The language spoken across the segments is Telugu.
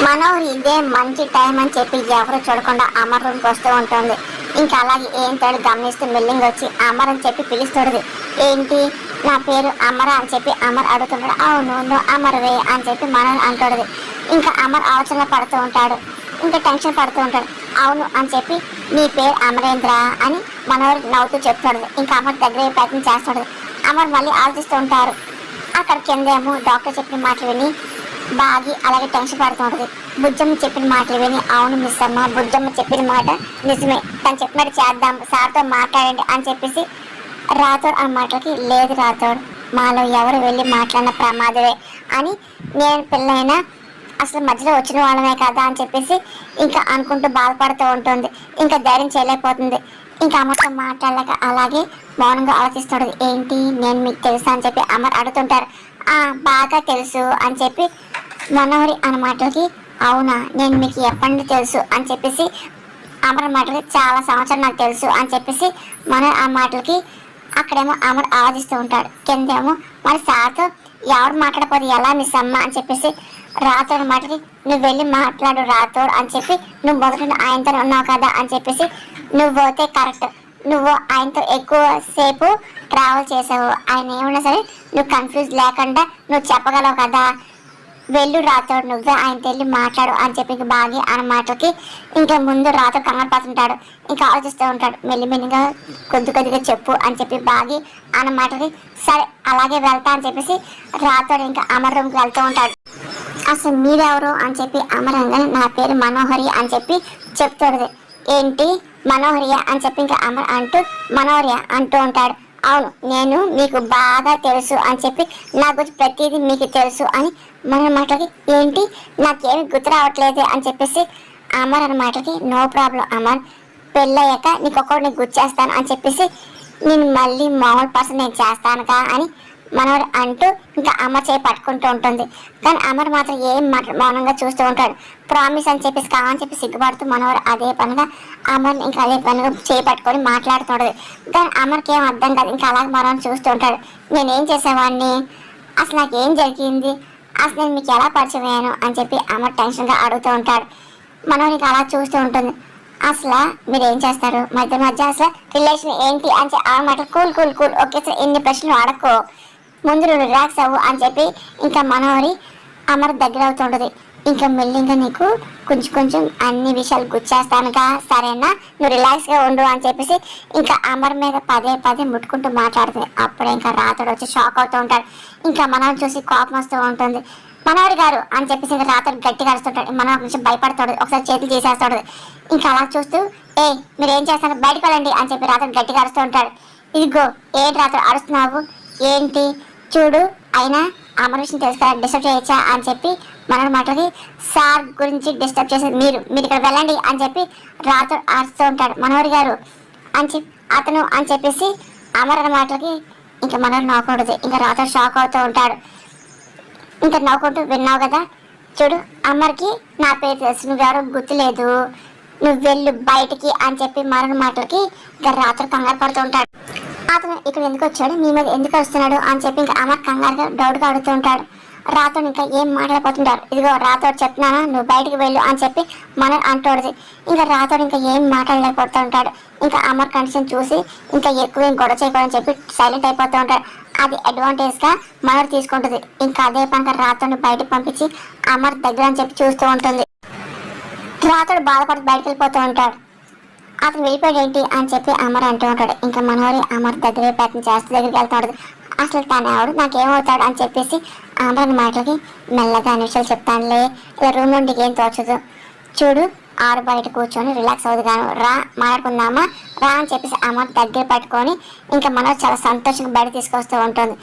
మనోహర్ ఇదే మంచి టైం అని చెప్పి ఎవరు చూడకుండా అమర్ రూమ్కి వస్తూ ఉంటుంది. ఇంకా అలాగే ఏంటాడు గమనిస్తూ మెల్లింగ్ వచ్చి అమర్ అని చెప్పి పిలుస్తుంది. ఏంటి నా పేరు అమర అని చెప్పి అమర్ అడుగుతుంటాడు. అవును నువ్వు అమర్వే అని చెప్పి మనోహర్ అంటాడు. ఇంకా అమర్ ఆలోచనలో పడుతూ ఉంటాడు, ఇంకా టెన్షన్ పడుతూ ఉంటాడు. అవును అని చెప్పి నీ పేరు అమరేంద్ర అని మనోహర్ నవ్వుతూ చెప్తాడు. ఇంకా అమర్ దగ్గర ప్రయత్నం చేస్తాడు. అమర్ మళ్ళీ ఆలోచిస్తూ ఉంటారు. అక్కడ కిందేమో డాక్టర్ చెప్పిన మాటలు విని బాగి అలాగే టెన్షన్ పడుతూ ఉంటుంది. బుజ్జమ్మ చెప్పిన మాటలు విని అవును మిస్ అమ్మ, బుజ్జమ్మ చెప్పిన మాట నిజమే, తను చెప్పినట్టు చేద్దాం, సార్తో మాట్లాడండి అని చెప్పేసి రాథోడ్ ఆ మాటలకి లేదు రాథోడ్, మాలో ఎవరు వెళ్ళి మాట్లాడిన ప్రమాదమే అని, నేను పిల్లైనా అసలు మధ్యలో వచ్చిన వాళ్ళమే కదా అని చెప్పేసి ఇంకా అనుకుంటూ బాధపడుతూ ఉంటుంది. ఇంకా ధైర్యం చేయలేకపోతుంది. ఇంకా అమ్మతో మాట్లాడలేక అలాగే మౌనంగా ఆలోచిస్తుంటుంది. ఏంటి నేను మీకు తెలుసా అని చెప్పి అమర్ అడుగుతుంటారు. బాగా తెలుసు అని చెప్పి మనోహరి అన్న మాటలకి అవునా నేను మీకు ఎప్పటి తెలుసు అని చెప్పేసి అమర్ మాటలకి చాలా సంవత్సరం నాకు తెలుసు అని చెప్పేసి మన ఆ మాటలకి అక్కడేమో అమర్ ఆలోచిస్తూ ఉంటాడు. కిందేమో మరి సార్తో ఎవరు మాట్లాడకపోతే ఎలా మిస్ అమ్మ అని చెప్పేసి రాథోడ్ మాటకి నువ్వు వెళ్ళి మాట్లాడు రాథోడ్ అని చెప్పి, నువ్వు మొదట ఆయనతో ఉన్నావు కదా అని చెప్పేసి నువ్వు పోతే కరెక్ట్, నువ్వు ఆయనతో ఎక్కువ సేపు ట్రావెల్ చేసావు, ఆయన ఏమన్నా సరే నువ్వు కన్ఫ్యూజ్ లేకుండా నువ్వు చెప్పగలవు కదా, వెళ్ళు రాథోడ్ నువ్వే ఆయనతో వెళ్ళి మాట్లాడు అని చెప్పి ఇంక బాగి అన్న మాటలకి ఇంకా ముందు రాథోడ్ కంగారు పడుతుంటాడు. ఇంకా ఆలోచిస్తూ ఉంటాడు. మెల్లిమెల్లిగా కొద్దిగా చెప్పు అని చెప్పి బాగి అన్న మాటలకి సరే అలాగే వెళ్తా అని చెప్పేసి రాథోడ్ ఇంకా అమర్ రూమ్కి వెళ్తూ ఉంటాడు. అసలు మీరెవరు అని చెప్పి అమరంగానే నా పేరు మనోహరి అని చెప్పి చెప్తాడు. ఏంటి మనోహరియా అని చెప్పి ఇంకా అమర్ అంటూ మనోహరియా అంటూ ఉంటాడు. అవును నేను మీకు బాగా తెలుసు అని చెప్పి నా గురించి ప్రతిదీ మీకు తెలుసు అని మన మాటలకి ఏంటి నాకేమి గుర్తు రావట్లేదు అని చెప్పేసి అమర్ అన్న మాటలకి నో ప్రాబ్లం అమర్, పెళ్ళయ్యాక నీకు ఒక్కొక్కటి గుర్తు చేస్తాను అని చెప్పేసి నేను మళ్ళీ మామూలు పర్సన్ నేను చేస్తానుగా అని మనోహర్ అంటూ ఇంకా అమర్ చేయి పట్టుకుంటూ ఉంటుంది. కానీ అమర్ మాత్రం ఏం మౌనంగా చూస్తూ ఉంటాడు. ప్రామిస్ అని చెప్పేసి కావని చెప్పి సిగ్గుపడుతూ మనోహర్ అదే పనిగా అమర్ ఇంకా అదే పనిగా చేయి పట్టుకొని మాట్లాడుతుంటది. కానీ అమర్కి ఏం అర్థం కాదు. ఇంకా అలాగే మనోహర్ చూస్తూ ఉంటాడు. నేనేం చేసేవాడిని, అసలు నాకేం జరిగింది, అసలు నేను మీకు ఎలా పరిచయం అయ్యాను అని చెప్పి అమర్ టెన్షన్గా అడుగుతూ ఉంటాడు. మనోహర్ ఇంకా అలా చూస్తూ ఉంటుంది. అసలు మీరు ఏం చేస్తారు మధ్య మధ్య అసలు రిలేషన్ ఏంటి అని చెప్పి ఆ మాట cool cool cool okay sir ఎన్ని ప్రశ్నలు అడక్కో, ముందు నువ్వు రిలాక్స్ అవ్వు అని చెప్పి ఇంకా మనోహరి అమర్ దగ్గర అవుతుంటుంది. ఇంకా మెల్లిగా నీకు కొంచెం అన్ని విషయాలు గుర్చేస్తానుగా సరేనా, నువ్వు రిలాక్స్గా ఉండు అని చెప్పేసి ఇంకా అమర్ మీద పదే ముట్టుకుంటూ మాట్లాడుతుంది. అప్పుడే ఇంకా రాథోడ్ వచ్చి షాక్ అవుతూ ఉంటాడు. ఇంకా మనోహర్ చూసి కోపం వస్తూ ఉంటుంది. మనోహరి గారు అని చెప్పేసి ఇంకా రాథోడ్ గట్టిగా అరుస్తుంటాడు. మనోహర్ నుంచి భయపడతాడు, ఒకసారి చేతులు చేసేస్తాడు. ఇంకా అలా చూస్తూ మీరు ఏం చేస్తారు బయటకు వెళ్ళండి అని చెప్పి రాథోడ్ గట్టిగా అరుస్తూ ఉంటాడు. ఇదిగో ఏంటి రాథోడ్ అరుస్తున్నావు ఏంటి, చూడు అయినా అమర్ విషయం తెలుసు కదా డిస్టర్బ్ చేయొచ్చా అని చెప్పి మన మాటకి సార్ గురించి డిస్టర్బ్ చేసేది మీరు ఇక్కడ వెళ్ళండి అని చెప్పి రాథోడ్ అరుస్తూ ఉంటాడు. మనోహరి గారు అని చెప్పి అతను అని చెప్పేసి అమర్ అన్న మాటలకి ఇంకా మనోహర్ నవ్వకూడదు. ఇంకా రాథోడ్ షాక్ అవుతూ ఉంటాడు. ఇంకా నవ్వుకుంటూ విన్నావు కదా, చూడు అమర్కి నా పేరు తెలుసు, నువ్వెవరో గుర్తులేదు, నువ్వు వెళ్ళు బయటికి అని చెప్పి మరణ మాటలకి ఇంకా రాథోడ్ కంగారు పడుతూ ఉంటాడు. అతను ఇక్కడ ఎందుకు వచ్చాడు, మీ మీద ఎందుకు వస్తున్నాడు అని చెప్పి ఇంకా అమర్ కంగారుగా డౌట్గా అడుగుతూ ఉంటాడు. రాథోడ్ ఇంకా ఏం మాట్లాడపోతుంటారు. ఇదిగో రాథోడ్ చెప్తున్నానా నువ్వు బయటికి వెళ్ళు అని చెప్పి మనోహర్ అంటూడది. ఇంకా రాథోడ్ ఇంకా ఏం మాట్లాడలేకపోతూ ఉంటాడు. ఇంకా అమర్ కండిషన్ చూసి ఇంకా ఎక్కువ ఏం గొడవ చేయకూడదని చెప్పి సైలెంట్ అయిపోతూ ఉంటాడు. అది అడ్వాంటేజ్గా మనోహర్ తీసుకుంటుంది. ఇంకా అదే పనిగా రాథోడ్ని బయటకు పంపించి అమర్ దగ్గర అని చెప్పి చూస్తూ ఉంటుంది. రాథోడ్ బాధపడి బయటకు వెళ్ళిపోతూ ఉంటాడు. అతను వెళ్ళిపోయాడు ఏంటి అని చెప్పి అమర్ అంటూ ఉంటాడు. ఇంకా మనోహరి అమర్ దగ్గర ప్రయత్నం చేస్తూ దగ్గరికి వెళ్తాడు. అసలు తను ఎవడు నాకేమవుతాడు అని చెప్పేసి అమర్ మాటలకి మెల్లగా అన్ని విషయాలు చెప్తానులే, ఇలా రూమ్ నుండి ఏం తోచదు, చూడు ఆరు బయట కూర్చొని రిలాక్స్ అవుతుంది గాను రా మాట్లాడుకుందామా రా అని చెప్పేసి అమర్ దగ్గర పట్టుకొని ఇంకా మనోహర్ చాలా సంతోషంగా బయట తీసుకొస్తూ ఉంటుంది.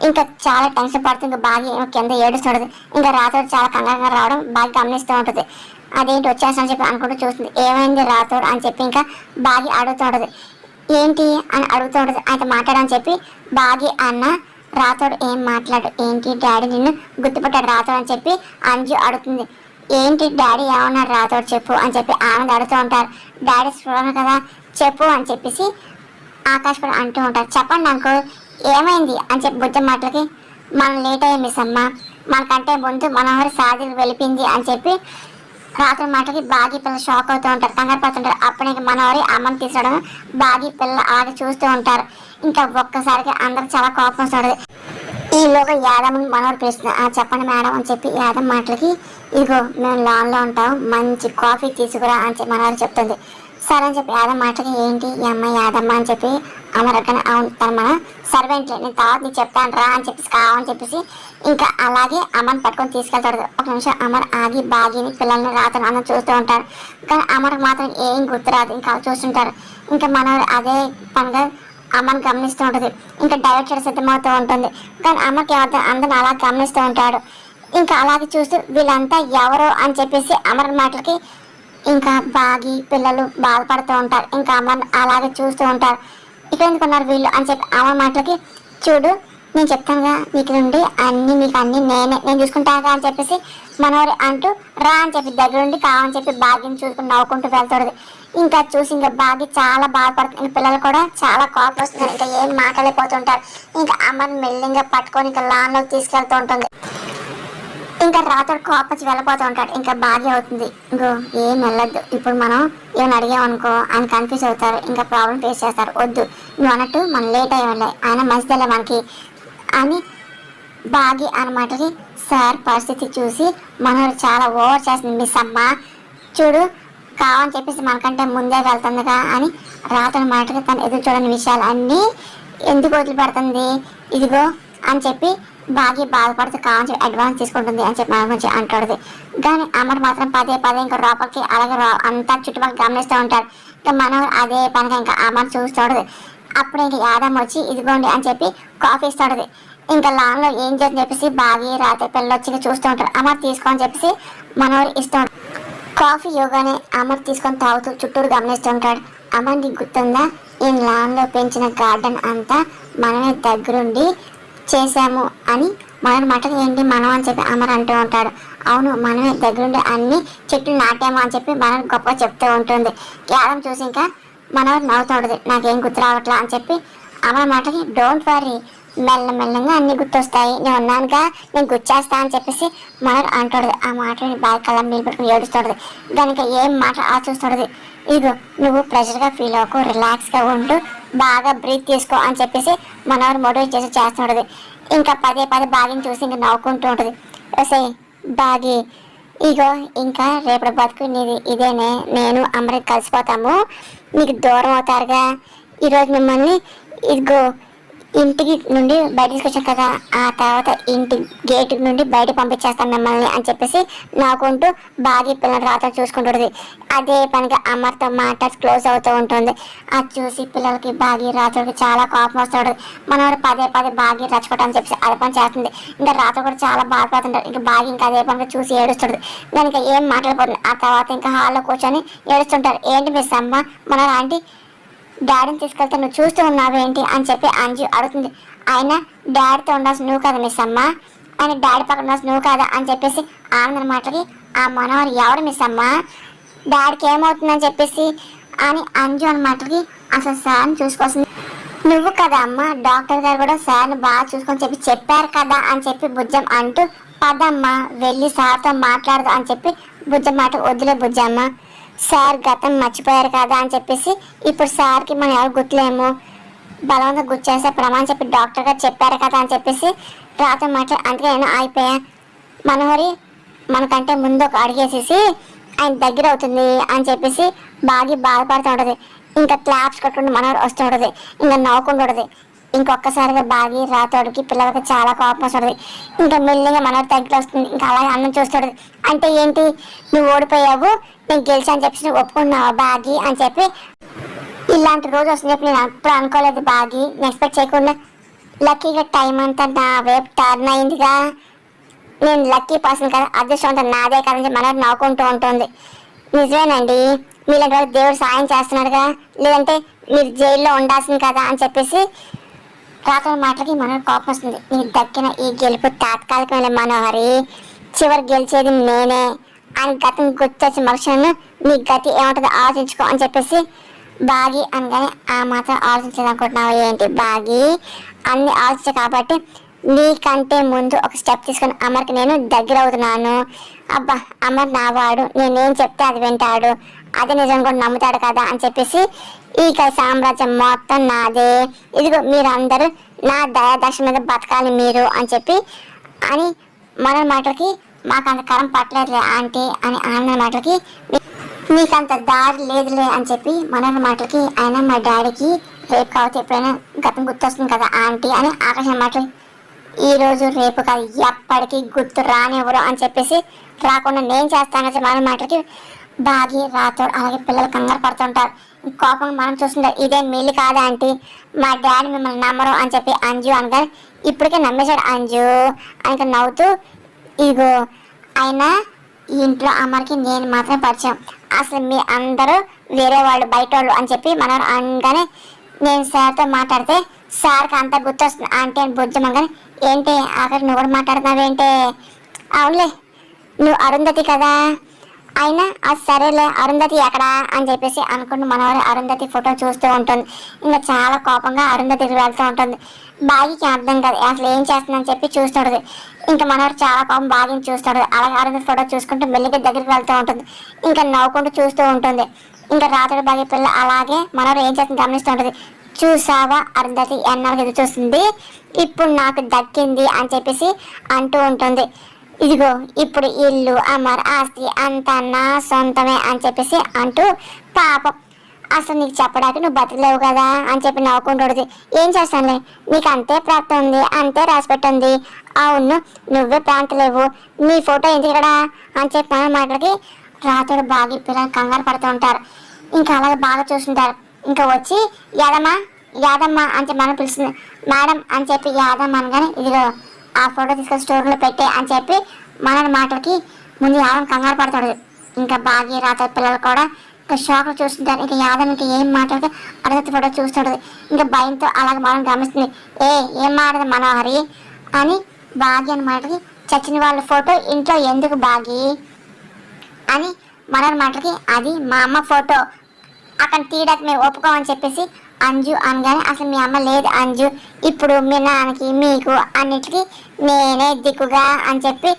ఇంకా చాలా టెన్షన్ పడుతూ ఇంకా బాగా కింద ఏడుస్తుంటుంది. ఇంకా రాథోడ్ చాలా కంగారుగా రావడం బాగా గమనిస్తూ ఉంటుంది. అదేంటి వచ్చేస్తానని చెప్పి అనుకుంటూ చూస్తుంది. ఏమైంది రాథోడ్ అని చెప్పి ఇంకా బాగా అడుగుతుంటుంది. ఏంటి అని అడుగుతూ ఉంటుంది. అయితే మాట్లాడని చెప్పి బాగి అన్న రాథోడ్ ఏం మాట్లాడు, ఏంటి డాడీ నిన్ను గుర్తుపట్టాడు రాథోడ్ అని చెప్పి అంజు అడుగుతుంది. ఏంటి డాడీ ఏమన్నాడు రాథోడ్ చెప్పు అని చెప్పి ఆనంద్ అడుగుతూ ఉంటారు. డాడీ చూడను కదా చెప్పు అని చెప్పేసి ఆకాష్ కూడా అంటూ ఉంటారు. చెప్పండి నాకు ఏమైంది అని చెప్పి బుద్ధ మాటలకి మనం లేట్ అయ్యాం మిస్ అమ్మ, మనకంటే ముందు మనోహరి సాధికి వెళ్ళిపోయింది అని చెప్పి రాత్రి మాటకి బాగి పిల్లలు షాక్ అవుతూ ఉంటారు, కంగారు పడుతుంటారు. అప్పుడు ఇంకా మనోహరి అమ్మని తీసడం బాగి పిల్లలు అలాగే చూస్తూ ఉంటారు. ఇంకా ఒక్కసారిగా అందరికి చాలా కోపం వస్తుంది. ఈలోగా యాదమ్ని మనోహరి పిలుస్తుంది. చెప్పండి మేడం అని చెప్పి యాదమ్ మాటలకి, ఇదిగో మేము లాన్లో ఉంటాం, మంచి కాఫీ తీసుకురా అని చెప్పి మనోహరి చెప్తుంది. సరే అని చెప్పి యాదమ్మ మాటకి, ఏంటి ఈ అమ్మాయి యాదమ్మ అని చెప్పి అమరక్కని, అవును తన మన సర్వెంట్, నేను తర్వాత నీకు చెప్తాను రా అని చెప్పేసి కావని చెప్పేసి ఇంకా అలాగే అమ్మని పట్టుకొని తీసుకెళ్తాడు. ఒక నిమిషం అమర్ ఆగి బాగిని పిల్లల్ని రాత్రి అన్నం చూస్తూ ఉంటారు. కానీ అమర్కి మాత్రం ఏం గుర్తురాదు, ఇంకా చూస్తుంటారు. ఇంకా మనోహరి అదే పనిగా అమ్మని గమనిస్తూ ఉంటుంది. ఇంకా డైరెక్ట్ చేయడం సిద్ధమవుతూ ఉంటుంది. కానీ అమ్మకి అందరిని అలా గమనిస్తూ ఉంటాడు. ఇంకా అలాగే చూస్తూ వీళ్ళంతా ఎవరు అని చెప్పేసి అమర్ మాటలకి ఇంకా బాగి పిల్లలు బాధపడుతూ ఉంటారు. ఇంకా అమ్మని అలాగే చూస్తూ ఉంటారు. ఇక్కడ ఎందుకున్నారు వీళ్ళు అని చెప్పి అమ్మ మాటలకి, చూడు నేను చెప్తానుగా నీకు నుండి అన్ని మీకు అన్ని నేను చూసుకుంటాగా అని చెప్పేసి మనోహరి అంటూ రా అని చెప్పి దగ్గరుండి కావని చెప్పి బాగిని చూసుకుని నవ్వుకుంటూ వెళ్తాడు. ఇంకా చూసి ఇంకా బాగి చాలా బాధపడుతుంది. పిల్లలు కూడా చాలా కోపం వస్తున్నారు. ఇంకా ఏం మాట్లాడలేకపోతుంటారు. ఇంకా అమ్మని మెల్లింగా పట్టుకొని ఇంకా లాన్లోకి తీసుకెళ్తూ ఉంటుంది. ఇంకా రాత్రి కోపచ్చి వెళ్ళిపోతూ ఉంటాడు. ఇంకా బాగా అవుతుంది, ఇంకో ఏం వెళ్ళొద్దు, ఇప్పుడు మనం ఏమైనా అడిగామనుకో ఆయన కన్ఫ్యూజ్ అవుతారు, ఇంకా ప్రాబ్లం ఫేస్ చేస్తారు, వద్దు నువ్వు అన్నట్టు మనం లేట్ అయ్యి వెళ్ళాయి, ఆయన మంచిదలే మనకి అని బాగి అన్నమాటకి, సార్ పరిస్థితి చూసి మనోహరి చాలా ఓవర్ చేస్తుంది మిస్ అమ్మ, చూడు కావని చెప్పేసి మనకంటే ముందే వెళ్తుందిగా అని రాత్రి మాటకి తను ఎదురు చూడని విషయాలు అన్నీ ఎందుకు వదిలిపెడుతుంది, ఇదిగో అని చెప్పి బాగా బాధపడుతూ కావాలని అడ్వాన్స్ తీసుకుంటుంది అని చెప్పి మన గురించి అంటాడు. కానీ అమర్ మాత్రం పదే పదే ఇంకా లోపలికి అలాగే అంతా చుట్టుపక్కల గమనిస్తూ ఉంటాడు. ఇంకా మనం అదే పనిగా ఇంకా అమర్ చూస్తాడు. అప్పుడు ఇంకా యాదమ్మ వచ్చి ఇదిగోండి అని చెప్పి కాఫీ ఇస్తాడు. ఇంకా లాన్లో ఏం చేసి చెప్పేసి బాగా రాత్రి పిల్లలు వచ్చి చూస్తూ ఉంటారు. అమర్ తీసుకోని చెప్పేసి మనోరు ఇస్తాడు. కాఫీ యోగానే అమర్ తీసుకొని తాగుతూ చుట్టూరు గమనిస్తూ ఉంటాడు. అమర్ నీకు గుర్తుందా, ఈ లాన్లో పెంచిన గార్డెన్ అంతా మనమే దగ్గరుండి చేశాము అని మన మటకి ఏంటి మనం అని చెప్పి అమర్ అంటూ ఉంటాడు. అవును మనమే దగ్గరుండి అన్ని చెట్లు నాటాము అని చెప్పి మనం గొప్పగా చెప్తూ ఉంటుంది. యాదం చూసి ఇంకా మనోహరి నవ్వుతూ ఉంటుంది. నాకేం గుర్తు రావట్లా అని చెప్పి అమర్ మాటకి, డోంట్ వరీ మెల్లమెల్లగా అన్ని గుర్తొస్తాయి, నేను ఉన్నానుగా నేను గుర్చేస్తా అని చెప్పేసి మనోహరి అంటాడు. ఆ మాటని బాగా కళ్ళ నీళ్ళు పెట్టుకుని ఏడుస్తాడు. దానికి ఏం మాట చూస్తాడు. ఇదిగో నువ్వు ప్రెషర్గా ఫీల్ అవ్వకు, రిలాక్స్గా ఉంటూ బాగా బ్రీత్ తీసుకో అని చెప్పేసి మనోహరి మోటివేట్ చేసి చేస్తున్నాడు. ఇంకా పదే పదే బాగిని చూసి ఇంకా నవ్వుకుంటూ ఉంటుంది. వసే బాగి, ఇగో ఇంకా రేపటి బతుకు నీది ఇదేనే, నేను అమరికి కలిసిపోతాము, నీకు దూరం అవుతారుగా, ఈరోజు మిమ్మల్ని ఇదిగో ఇంటికి నుండి బయట తీసుకొచ్చాం కదా, ఆ తర్వాత ఇంటి గేట్ నుండి బయట పంపించేస్తాను మిమ్మల్ని అని చెప్పేసి నవ్వుకుంటూ బాగా పిల్లలు రాత్రి చూసుకుంటుంది. అదే పనిగా అమర్తో మాట క్లోజ్ అవుతూ ఉంటుంది. అది చూసి పిల్లలకి బాగా రాత్రికి చాలా కోపం వస్తాడు. మనవాడు పదే పదే బాగా రచ్చుకోవటాన్ని చెప్పేసి అదే పని చేస్తుంది. ఇంకా రాత్రి కూడా చాలా బాధపడుతుంటాడు. ఇంకా బాగా ఇంకా అదే పనిగా చూసి ఏడుస్తాడు. దానికి ఏం మాట్లాడిపోతుంది. ఆ తర్వాత ఇంకా హాల్లో కూర్చొని ఏడుస్తుంటారు. ఏంటి మిస్ అమ్మ మన ఆంటీ డాడీని తీసుకెళ్తే నువ్వు చూస్తూ ఉన్నావేంటి అని చెప్పి అంజు అడుగుతుంది. ఆయన డాడీతో ఉండాల్సి నువ్వు కదా మిస్ అమ్మ, ఆయన డాడీ పక్కన ఉండాల్సి నువ్వు కదా అని చెప్పేసి ఆనందన మాటకి, ఆ మనోహర్ ఎవరు మిస్ అమ్మ, డాడీకి ఏమవుతుందని చెప్పేసి అని అంజు అన్న మాటకి, అసలు సార్ని చూసుకోవాల్సింది నువ్వు కదా అమ్మ, డాక్టర్ గారు కూడా సార్ని బాగా చూసుకొని చెప్పి చెప్పారు కదా అని చెప్పి బుజ్జం అంటూ, పదమ్మ వెళ్ళి సార్తో మాట్లాడదు అని చెప్పి బుజ్జం మాట, వద్దులే బుజ్జమ్మ, సార్ గతం మర్చిపోయారు కదా అని చెప్పేసి ఇప్పుడు సార్కి మనం ఎవరు గుర్తులేము, బలవంతం గుర్చేసే ప్రమాణం చెప్పి డాక్టర్ గారు చెప్పారు కదా అని చెప్పేసి రాత్రి మాట్లాడి అందుకే నేను అయిపోయా, మనోహరి మనకంటే ముందు ఒక అడిగేసేసి ఆయన దగ్గర అవుతుంది అని చెప్పేసి బాగా బాధపడుతూ ఉంటుంది. ఇంకా క్లాప్స్ కట్టుకుంటూ మనోహరి వస్తూ ఉంటుంది. ఇంకా నవ్వుకుంటూ ఉంటుంది. ఇంకొకసారిగా బాగి రాతోడికి పిల్లలకి చాలా కోపం వస్తుంది. ఇంకా మెల్లిగా మనోహరి దగ్గర వస్తుంది. ఇంకా అలాగే అన్నం చూస్తాడు. అంటే ఏంటి నువ్వు ఓడిపోయావు నేను గెలిచా అని చెప్పేసి నువ్వు ఒప్పుకున్నావా బాగి అని చెప్పి, ఇలాంటి రోజు వస్తుంది చెప్పి నేను అప్పుడు అనుకోలేదు బాగి, నేను ఎక్స్పెక్ట్ చేయకుండా, లక్కీగా టైం అంతా నా వైపు టర్న్ అయిందిగా, నేను లక్కీ పర్సన్ కదా, అదృష్టం అంతా నాదే కదని మనోహరి నవ్వుకుంటూ ఉంటుంది. నిజమేనండి మీలాంటి వాళ్ళు దేవుడు సాయం చేస్తున్నాడుగా, లేదంటే మీరు జైల్లో ఉండాల్సింది కదా అని చెప్పేసి రాత్రి మాటలకి మనోహరి కోపం వస్తుంది. నీకు దక్కిన ఈ గెలుపు తాత్కాలికమైన మనోహరి, చివరి గెలిచేది నేనే అని గతం గుర్తొచ్చి మనుషులను నీ గతి ఏముంటుందో ఆలోచించుకో అని చెప్పేసి బాగి అనగానే, ఆ మాత్రం ఆలోచించాలనుకుంటున్నావు ఏంటి బాగి, అన్ని ఆలోచించు కాబట్టి నీకంటే ముందు ఒక స్టెప్ తీసుకుని అమర్కి నేను దగ్గర అవుతున్నాను. అబ్బా అమర్ నావాడు, నేనేం చెప్తే అది వింటాడు, అదే నిజం కూడా నమ్ముతాడు కదా అని చెప్పేసి ఇక సామ్రాజ్యం మొత్తం నాదే, ఇదిగో మీరందరూ నా దయాదక్ష మీద బతకాలి మీరు అని చెప్పి అని మన మాటలకి మాకు అంత కరం పట్టలేదులే ఆంటీ అని ఆనంద మాటలకి నీకంత దారి లేదులే అని చెప్పి మన మాటలకి అయినా మా డాడీకి రేపు కావచ్చు ఎప్పుడైనా గతం గుర్తొస్తుంది కదా ఆంటీ అని ఆకాశం మాటలు ఈ రోజు రేపు కాదు ఎప్పటికీ గుర్తు రానివ్వరు అని చెప్పేసి రాకుండా నేను చేస్తానని మన మాటలకి బాగి రాతోడు అలాగే పిల్లలు కంగారు పడుతుంటారు. కోపం మనం చూస్తుంటాం, ఇదేం మీళ్ళు కాదా ఆంటీ, మా డాడీ మిమ్మల్ని నమ్మరు అని చెప్పి అంజు అనగా ఇప్పటికే నమ్మేశాడు అంజు అని నవ్వుతూ ఇగో అయినా ఈ ఇంట్లో అమ్మకి నేను మాత్రం పరిచయం, అసలు మీ అందరూ వేరే వాళ్ళు బయట వాళ్ళు అని చెప్పి మనం అనగానే నేను సార్తో మాట్లాడితే సార్కి అంతా గుర్తొస్తుంది ఆంటీ అని బుజ్జమగానే ఏంటి ఆఖరి నువ్వు కూడా మాట్లాడుతున్నావేంటే, అవునులే నువ్వు అరుంధతి కదా, అయినా అది సరేలే అరుంధతి ఎక్కడా అని చెప్పేసి అనుకుంటూ మనవారి అరుంధతి ఫోటో చూస్తూ ఉంటుంది. ఇంకా చాలా కోపంగా అరుంధతికి వెళ్తూ ఉంటుంది. బాగికి అర్థం కాదు అసలు ఏం చేస్తుందని చెప్పి చూస్తుంటుంది. ఇంకా మనవారు చాలా కోపం బాగిని చూస్తాడు. అలాగే అరుంధతి ఫోటో చూసుకుంటూ మెల్లిగా దగ్గరికి వెళ్తూ ఉంటుంది. ఇంకా నవ్వుకుంటూ చూస్తూ ఉంటుంది. ఇంకా రాత్రి బాగి పిల్ల అలాగే మనవారు ఏం చేస్తుంది గమనిస్తూ ఉంటుంది. చూసావా అరుంధతి ఎన్నాళ్ళకి ఎదురు చూస్తుంది, ఇప్పుడు నాకు దక్కింది అని చెప్పేసి అంటూ ఉంటుంది. ఇదిగో ఇప్పుడు ఇల్లు అమర్ ఆస్తి అంతా నా సొంతమే అని చెప్పేసి అంటూ పాపం అసలు నీకు చెప్పడానికి నువ్వు బతకలేవు కదా అని చెప్పి నవ్వుకుంటుంది. ఏం చేస్తానులే నీకు అంతే ప్రాప్తి ఉంది, అంతే రాసిపెట్టింది, అవును నువ్వే ప్రాంతలేవు, నీ ఫోటో ఎందుకు ఇక్కడ అని చెప్పి మన మాటలకి రాత్రుడు బాగా పిల్లలు కంగారు పడుతూ ఉంటారు. ఇంకా అలాగే బాగా చూస్తుంటారు. ఇంకా వచ్చి యాదమ్మ యాదమ్మ అని చెప్పి మనం పిలుస్తుంది. మేడం అని చెప్పి యాదమ్మ అనగానే ఇదిగో ఆ ఫోటో తీసుకొని స్టోర్లో పెట్టే అని చెప్పి మన మాటలకి ముందు యాదం కంగారు పడతాడు. ఇంకా బాగా రాత్రి పిల్లలు కూడా ఇంకా షాక్లో చూస్తుంటారు. ఇంకా యాదవ్ ఇంకా ఏం మాట్లాడితే అరుంధతి ఫోటో చూస్తుంటుంది. ఇంకా భయంతో అలాగే మనం గమనిస్తుంది. ఏం మాట్లాడదు మనోహరి అని బాగి అని మాటలకి చచ్చిన వాళ్ళ ఫోటో ఇంట్లో ఎందుకు బాగి అని మన మాటలకి అది మా అమ్మ ఫోటో అక్కడ తీయడానికి మేము ఒప్పుకోమని చెప్పేసి అంజు అనగానే అసలు మీ అమ్మ లేదు అంజు, ఇప్పుడు మీ నాన్నకి మీకు అన్నిటికీ నేనే దిక్కుగా అని చెప్పి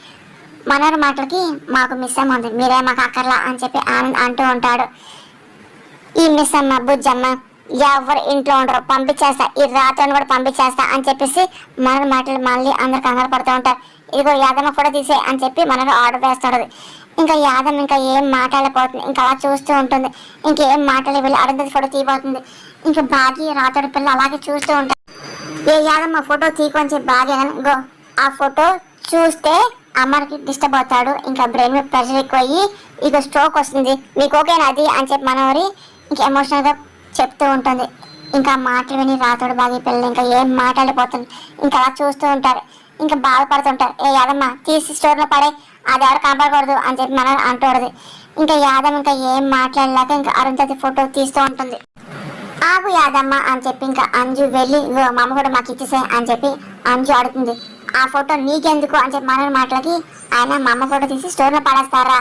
మనోరి మాటలకి మాకు మిస్ అమ్మ ఉంది, మీరే మాకు అక్కర్లా అని చెప్పి ఆనంద్ అంటూ ఉంటాడు. ఈ మిస్ అమ్మ బుజ్జమ్మ ఎవరు ఇంట్లో ఉండరు పంపించేస్తా, ఈ రాత్రిని కూడా పంపించేస్తా అని చెప్పేసి మన మాటలు మళ్ళీ అందరు కంగారు పడుతూ ఉంటారు. ఇదిగో యాదమ్మ కూడా తీసే అని చెప్పి మనకు ఆర్డర్ వేస్తాడు. ఇంకా యాదమ్మ ఇంకా ఏం మాట్లాడలేకపోతుంది. ఇంకా అలా చూస్తూ ఉంటుంది. ఇంకేం మాట్లాడే వెళ్ళి అరుంధతి ఫోటో తీయబోతుంది. ఇంకా బాగి రాతోడి పిల్ల అలాగే చూస్తూ ఉంటారు. ఏ యాదమ్మ ఫోటో తీకొని చెప్పి బాగా గో ఆ ఫోటో చూస్తే అమ్మకి డిస్టర్బ్ అవుతాడు. ఇంకా బ్రెయిన్ మీద ప్రెషర్ ఎక్కువ అయ్యి ఇక స్ట్రోక్ వస్తుంది, మీకు ఓకేనా అది అని చెప్పి మనవరి ఇంకా ఎమోషనల్గా చెప్తూ ఉంటుంది. ఇంకా మాటలు విని రాతోడు బాగా పిల్లలు ఇంకా ఏం మాట్లాడిపోతుంది. ఇంకా అలా చూస్తూ ఉంటారు. ఇంకా బాధపడుతుంటారు. ఏ యాదమ్మ తీసి స్టోర్లో పడే, అది ఎవరు కాపాడకూడదు అని చెప్పి మనం అంటూడదు. ఇంకా యాదమ్మ ఇంకా ఏం మాట్లాడలేక ఇంకా అరుంధతి ఫోటో తీస్తూ ఉంటుంది. ఆగు యాదమ్మ అని చెప్పి ఇంకా అంజు వెళ్ళి మా అమ్మ కూడా మాకు ఇచ్చేసే అని చెప్పి అంజు అడుగుతుంది. ఆ ఫోటో నీకెందుకు అని చెప్పి మన మాటలకి ఆయన మా అమ్మ ఫోటో తీసి స్టోర్లో పడేస్తారా,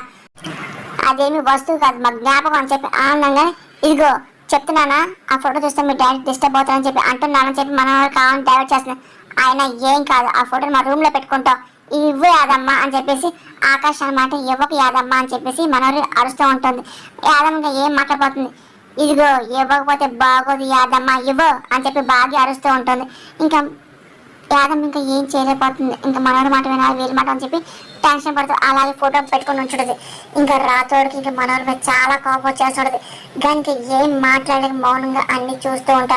అదేమి వస్తువు కాదు మా జ్ఞాపకం అని చెప్పి ఆనందంగా ఇదిగో చెప్తున్నానా ఆ ఫోటో చూస్తే మీ డాడీ డిస్టర్బ్ అవుతారని చెప్పి అంటున్నానని చెప్పి మన కావాలని డైవర్ట్ చేస్తున్నాను. ఆయన ఏం కాదు ఆ ఫోటోని మా రూమ్లో పెట్టుకుంటాం, ఇవ్వు యాదమ్మ అని చెప్పేసి ఆకాశ్ అన్నమాట ఇవ్వకు యాదమ్మ అని చెప్పేసి మనోరి అరుస్తూ ఉంటుంది. యాదమ్మ ఇంకా ఏం మాట్లాడిపోతుంది. ఇదిగో ఇవ్వకపోతే బాగోదు యాదమ్మ ఇవ్వు అని చెప్పి బాగా అరుస్తూ ఉంటుంది. ఇంకా యాదమ్మ ఇంకా ఏం చేయలేకపోతుంది. ఇంకా మనోడి మాట వినాలి వీళ్ళ మాట అని చెప్పి టెన్షన్ పడుతూ అలాగే ఫోటో పెట్టుకుని ఉంచుతుంది. ఇంకా రాతోడికి ఇంకా మనోడి మీద చాలా కోపం వచ్చేస్తుంటుంది. దానికి ఏం మాట్లాడక మౌనంగా అన్ని చూస్తూ ఉంటాడు.